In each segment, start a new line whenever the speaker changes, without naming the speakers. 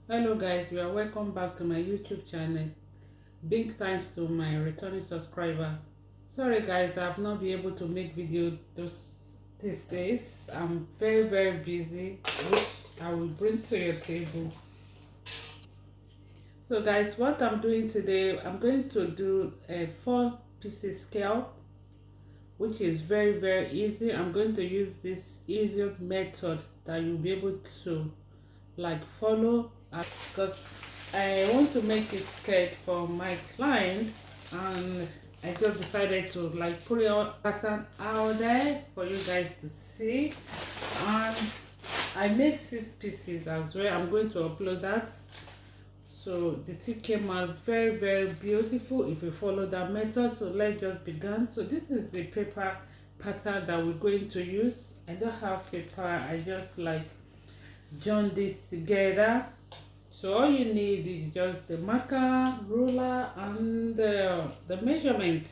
Hello guys, you are welcome back to my YouTube channel. Big thanks to my returning subscriber. Sorry guys, I have not been able to make video these days. I'm very busy, which I will bring to your table. So guys, what I'm doing today, I'm going to do a 4 pieces scalp, which is very easy. I'm going to use this easier method that you'll be able to follow, because I want to make a skirt for my clients, and I just decided to put your pattern out there for you guys to see. And I made 6 pieces as well. I'm going to upload that. So the thing came out very beautiful if you follow that method. So let's just begin. So this is the paper pattern that we're going to use. I don't have paper, I just join this together. So all you need is just the marker, ruler, and the measurement.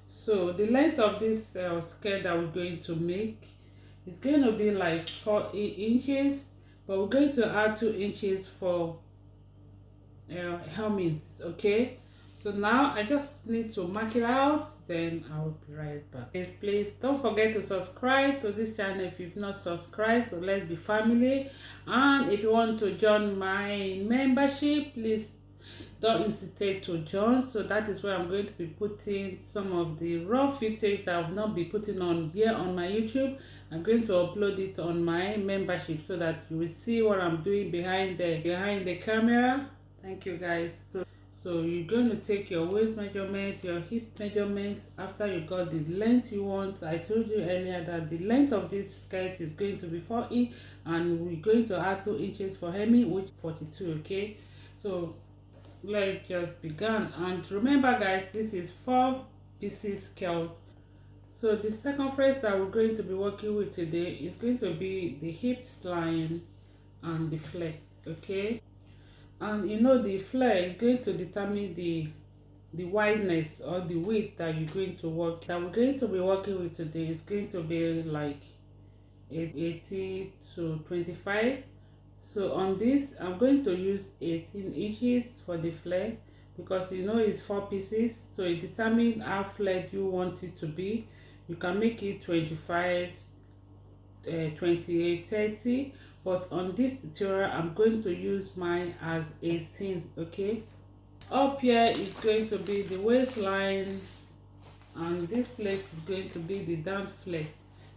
So the length of this skirt that we're going to make is going to be like 4 inches, but we're going to add 2 inches for helmets. Okay, so now I just need to mark it out, then I'll be right back. Please don't forget to subscribe to this channel if you've not subscribed. So let's be family. And if you want to join my membership, please don't hesitate to join. So that is where I'm going to be putting some of the raw footage that I've not been putting on here on my YouTube. I'm going to upload it on my membership so that you will see what I'm doing behind the camera. Thank you guys. So you're going to take your waist measurement, your hip measurement. After you got the length you want, I told you earlier that the length of this skirt is going to be 4 and we're going to add 2 inches for hemming, which 42. Okay, so let's just begin. And remember guys, this is 4 pieces skirt. So the circumference that we're going to be working with today is going to be the hip line and the flare. Okay, and you know the flare is going to determine the wideness or the width that you're going to work, that we're going to be working with today. Is going to be like 80 to 25. So on this I'm going to use 18 inches for the flare, because you know it's 4 pieces, so it determines how flared you want it to be. You can make it 25, 28, 30, but on this tutorial I'm going to use mine as 18. Okay, up here is going to be the waistline, and this place is going to be the down flare.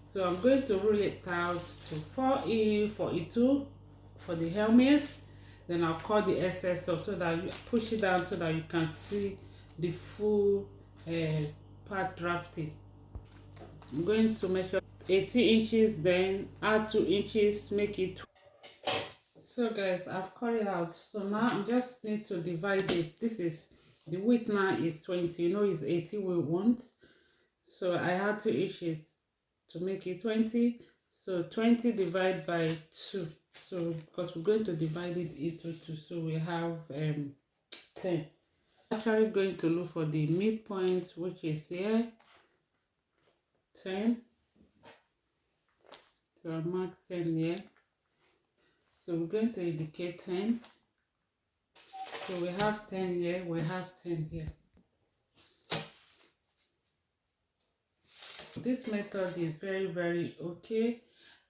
So I'm going to roll it out to 42 for the helmets. Then I'll cut the excess off so that you push it down so that you can see the full part drafting. I'm going to measure 18 inches, then add 2 inches, make it. So guys, I've cut it out. So now I just need to divide this. This is the width now is 20. You know it's 80 we want. So I had 2 inches to make it 20. So 20 divided by 2. So because we're going to divide it into 2, so we have 10. Actually going to look for the midpoint, which is here, 10. So I mark 10 here. So we're going to indicate 10. So we have 10 here, we have 10 here. This method is very okay,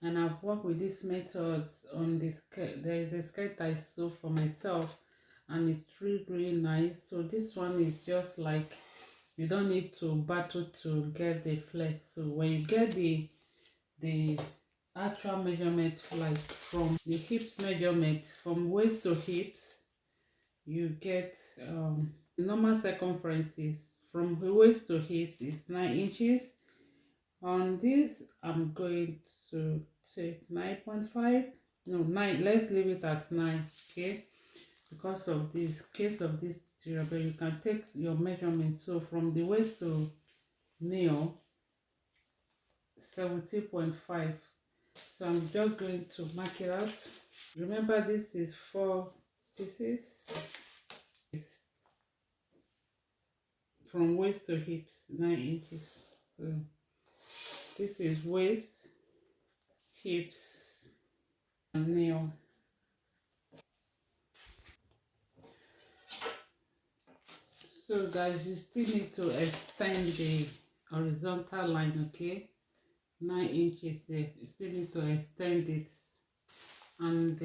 and I've worked with this method on this skirt. There is a skirt I sew for myself, and it's really nice. So this one is just like, you don't need to battle to get the flex. So when you get the actual measurement, like from the hips measurement from waist to hips, you get the normal circumference is from the waist to hips is 9 inches. On this I'm going to take 9.5, no 9, let's leave it at 9. Okay, because of this case of this tutorial, but you can take your measurement. So from the waist to nail, 17.5. So I'm just going to mark it out. Remember, this is 4 pieces. It's from waist to hips, 9 inches. So this is waist, hips, and nail. So guys, you still need to extend the horizontal line, okay? 9 inches there. You still need to extend it, and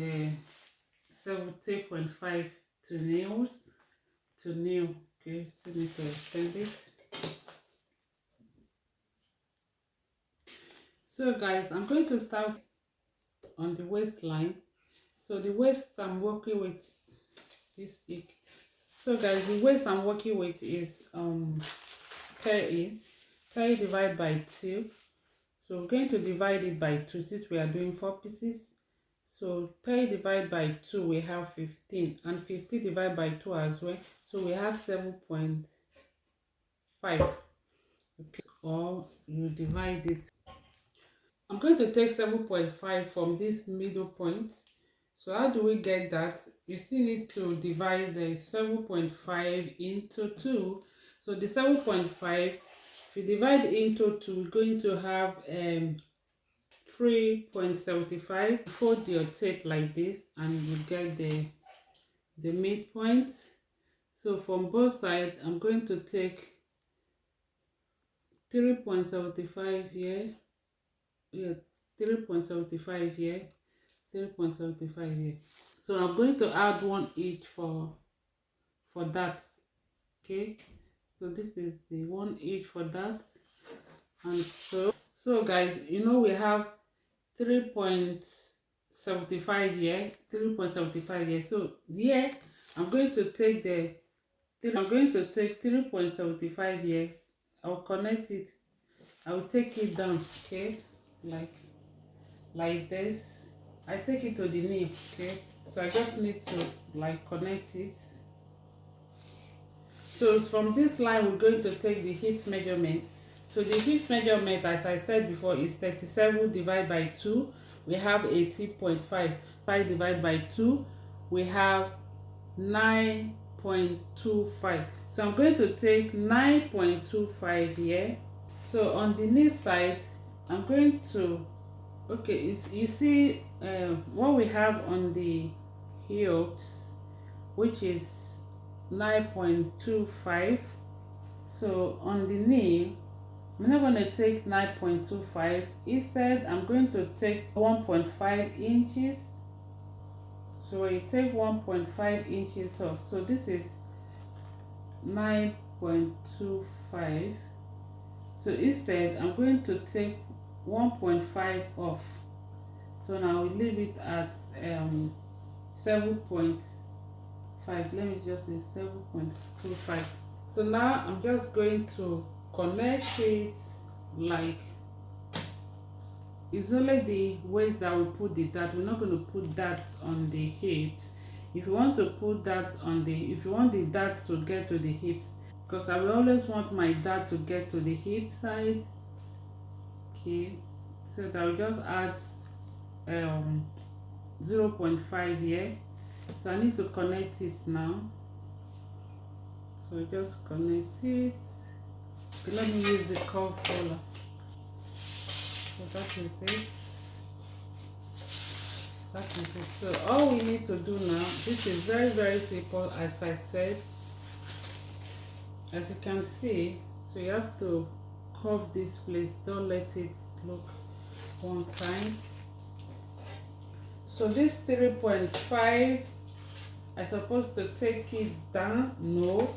70.5 to nail, okay? Still need to extend it. So guys, I'm going to start on the waistline. So the waist I'm working with is so guys, the waist I'm working with is 30 divided by 2. So we're going to divide it by 2 since we are doing 4 pieces. So 30 divided by 2, we have 15, and 15 divided by 2 as well. So we have 7.5. Okay, or you divide it. I'm going to take 7.5 from this middle point. So how do we get that? You still need to divide the 7.5 into 2. So the 7.5, if you divide into 2, we're going to have 3.75. Fold your tape like this and you get the midpoint. So from both sides, I'm going to take 3.75 here. Yeah, 3.75 here, 3.75 here. So I'm going to add 1 each for that. Okay, so this is the 1 each for that. And so guys, you know, we have 3.75 here, 3.75 here. So here I'm going to take 3.75 here. I'll connect it. I'll take it down, okay, like this. I take it to the knee, okay. So I just need to like connect it. So from this line, we're going to take the hips measurement. So the hips measurement, as I said before, is 37 divided by 2. We have 18.5. 5 divided by 2, we have 9.25. So I'm going to take 9.25 here. So on the knee side, I'm going to, okay, you see what we have on the hips, which is 9.25. So on the knee, I'm not going to take 9.25. Instead, I'm going to take 1.5 inches. So you take 1.5 inches off. So this is 9.25. So instead, I'm going to take 1.5 off. So now we leave it at 7.5. Let me just say 7.25. So now I'm just going to connect it like, it's only the waist that we put the dart. We're not going to put that on the hips. If you want to put that on the, if you want the dart to get to the hips, because I will always want my dart to get to the hip side. Okay, so that will just add 0.5 here. So I need to connect it now. So just connect it. Okay, let me use the curve roller. So that is it. That is it. So all we need to do now, this is very, very simple, as I said. As you can see, so you have to curve this place. Don't let it look one time. So this 3.5, I'm supposed to take it down? No.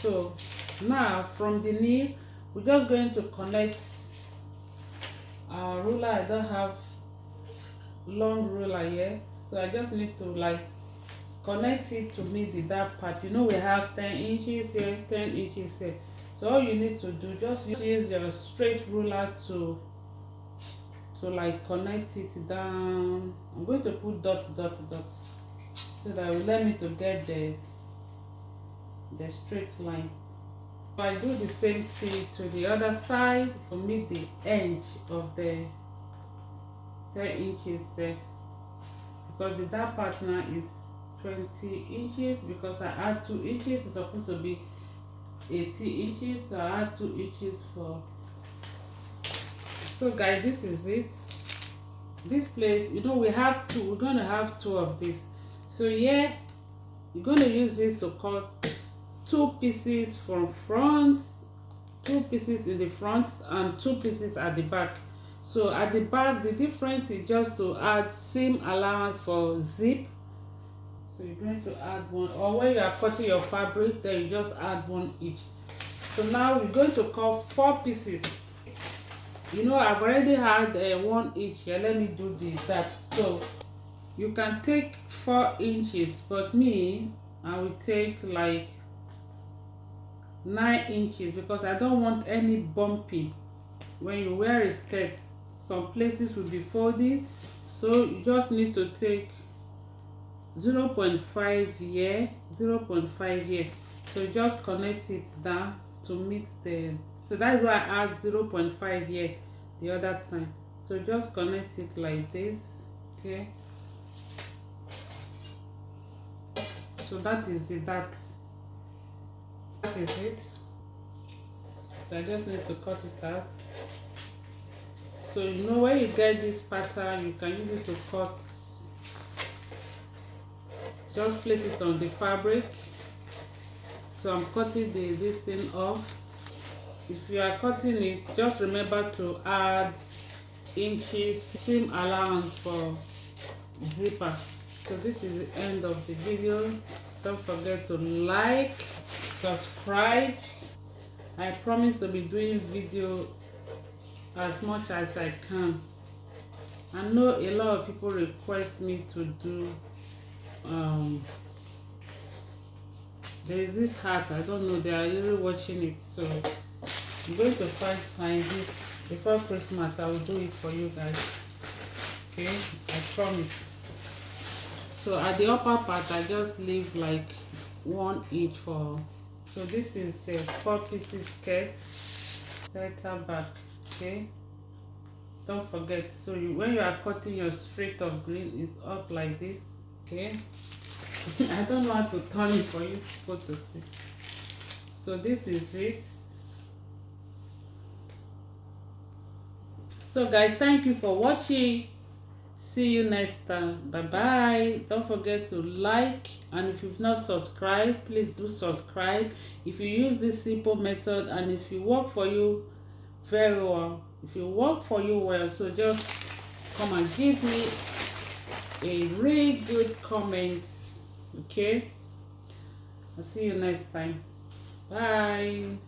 So now from the knee, we're just going to connect our ruler. I don't have long ruler here, so I just need to like connect it to meet the dark part. You know, we have 10 inches here, 10 inches here. So all you need to do, just use your straight ruler to like connect it down. I'm going to put dot so that will let me to get the straight line. So I do the same thing to the other side to meet the edge of the 10 inches there, because the dark part now is 20 inches, because I add 2 inches. It's supposed to be 80 inches, so I add 2 inches for. So guys, this is it. This place, you know, we have two. We're going to have 2 of this. So yeah, you're going to use this to cut 2 pieces from front, 2 pieces in the front and 2 pieces at the back. So at the back, the difference is just to add seam allowance for zip. So you're going to add one, or when you are cutting your fabric, then you just add one each. So now we're going to cut 4 pieces. You know, I've already had one each here. Let me do that. So you can take 4 inches, but me, I will take like 9 inches because I don't want any bumpy when you wear a skirt. Some places will be folding, so you just need to take 0.5 here, 0.5 here. So just connect it down to meet the, so that is why I add 0.5 here the other time. So just connect it like this. Okay, so that is that is it. So I just need to cut it out. So you know, when you get this pattern, you can use it to cut. Just place it on the fabric. So I'm cutting this thing off. If you are cutting it, just remember to add inches seam allowance for zipper. So this is the end of the video. Don't forget to like, subscribe. I promise to be doing video as much as I can. I know a lot of people request me to do there is this hat, I don't know, they are really watching it, so I'm going to find this before Christmas. I will do it for you guys, okay, I promise. So at the upper part, I just leave like 1 each for. So this is the 4 pieces skirt, center back. Okay, don't forget. So when you are cutting your straight of green, it's up like this. Okay. I don't know how to turn it for you people to see. So this is it. So guys, thank you for watching. See you next time. Bye bye. Don't forget to like, and if you've not subscribed, please do subscribe. If you use this simple method and if it work for you very well, if it work for you well, so just come and give me a really good comment. Okay, I'll see you next time. Bye.